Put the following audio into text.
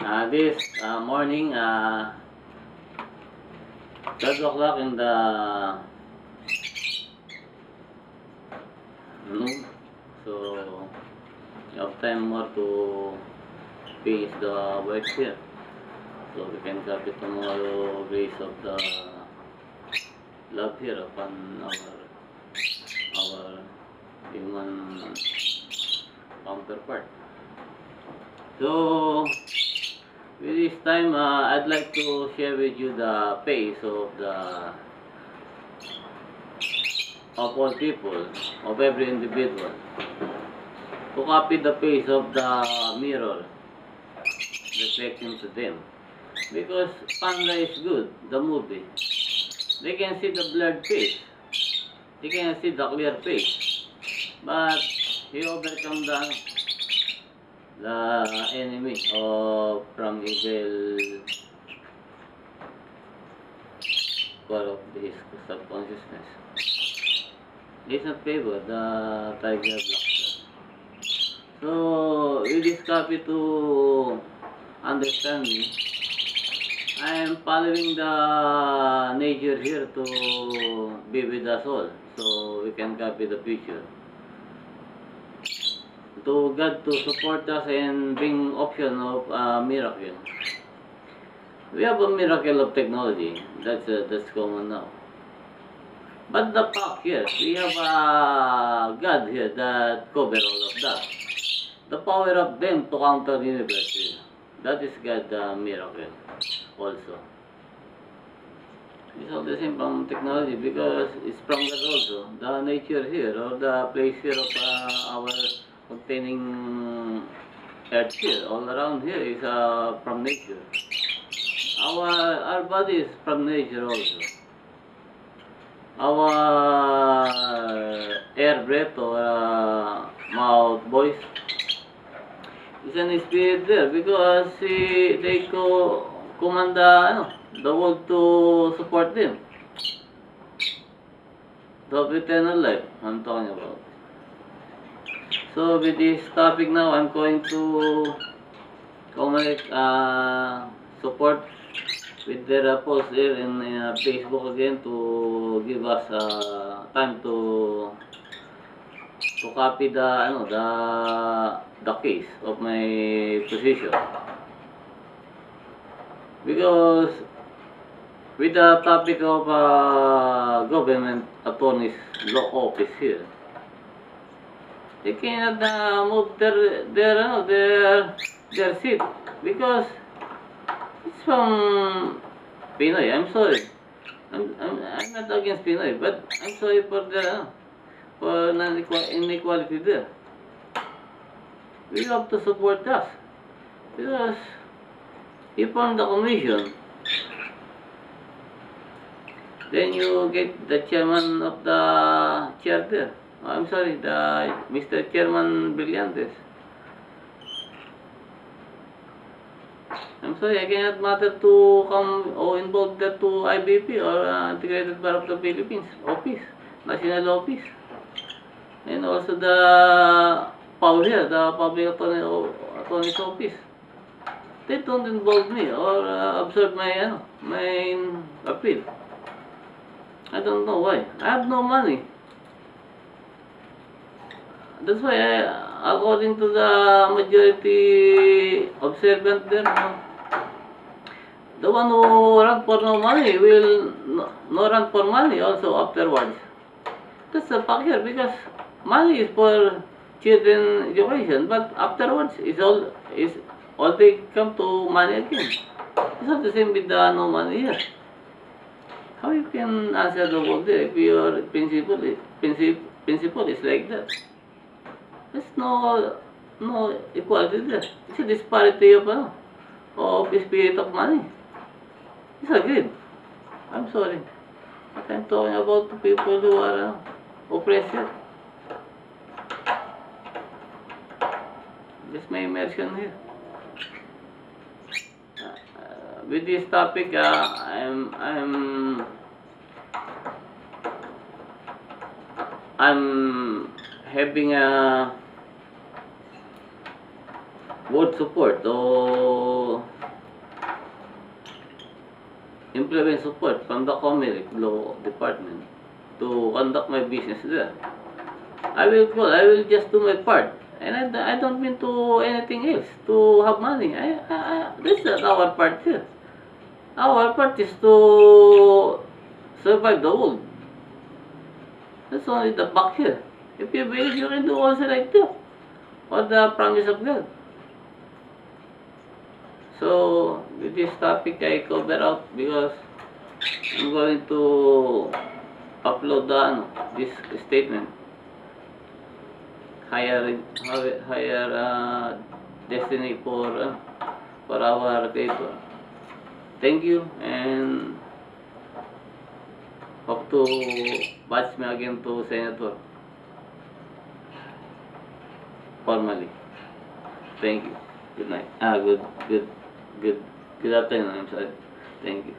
This morning, 12 o'clock in the noon. So, you have time more to finish the work here. So, we can copy tomorrow grace of the love here upon our human counterpart. So, with this time, I'd like to share with you the pace of all people, of every individual, to copy the pace of the mirror reflecting to them. Because Panda is good, the movie. They can see the blurred face. They can see the clear face. But he overcome the enemy of from evil core of his subconsciousness. He's not favor the tiger black. So with this copy to understand me, I am following the nature here to be with us all, so we can copy the future. To God to support us and bring option of miracle. We have a miracle of technology. That's common now. But the fact here, we have a God here that cover all of that. The power of them to counter the universe here. That is God miracle also. It's all the same from technology because it's from God also. The nature here or the place here of our containing earth here, all around here is from nature. Our body is from nature also. Our air breath or mouth voice is an spirit there because they command the world to support them. The eternal life I'm talking about. So with this topic now, I'm going to comment support with their post there in Facebook again to give us time to copy the case of my position, because with the topic of government attorney's law office here, they cannot move their seat because it's from Pinoy. I'm sorry. I'm not against Pinoy, but I'm sorry for the for inequality there. We have to support us because you form the commission, then you get the chairman of the chair there. I'm sorry, the Mr. Chairman Brillantes. I'm sorry, I cannot matter to come or involve that to IBP or Integrated Bar of the Philippines office, national office, and also the PAO here, the Public Attorney's Office. They don't involve me or observe my appeal. I don't know why. I have no money. That's why, according to the majority observant there, the one who run for no money will no run for money also afterwards. That's the fact here because money is for children education, but afterwards is all they come to money again. It's not the same with the no money here. How you can answer the world there if your principle is like that? There's no equality there. It's a disparity of spirit of money. It's agreed. I'm sorry. But I'm talking about the people who are oppressed here. This my immersion here. With this topic, I'm having a word support to implement support from the Comelec Law Department to conduct my business there. I will just do my part. And I don't mean to anything else, to have money. This is our part here. Our part is to survive the world. That's only the back here. If you believe, you can do also like that. What the promise of God. So, with this topic, I cover out because I'm going to upload this statement. Higher destiny for our Creator. Thank you and hope to watch me again to Senator formally. Thank you. Good night. Good afternoon. I'm sorry. Thank you.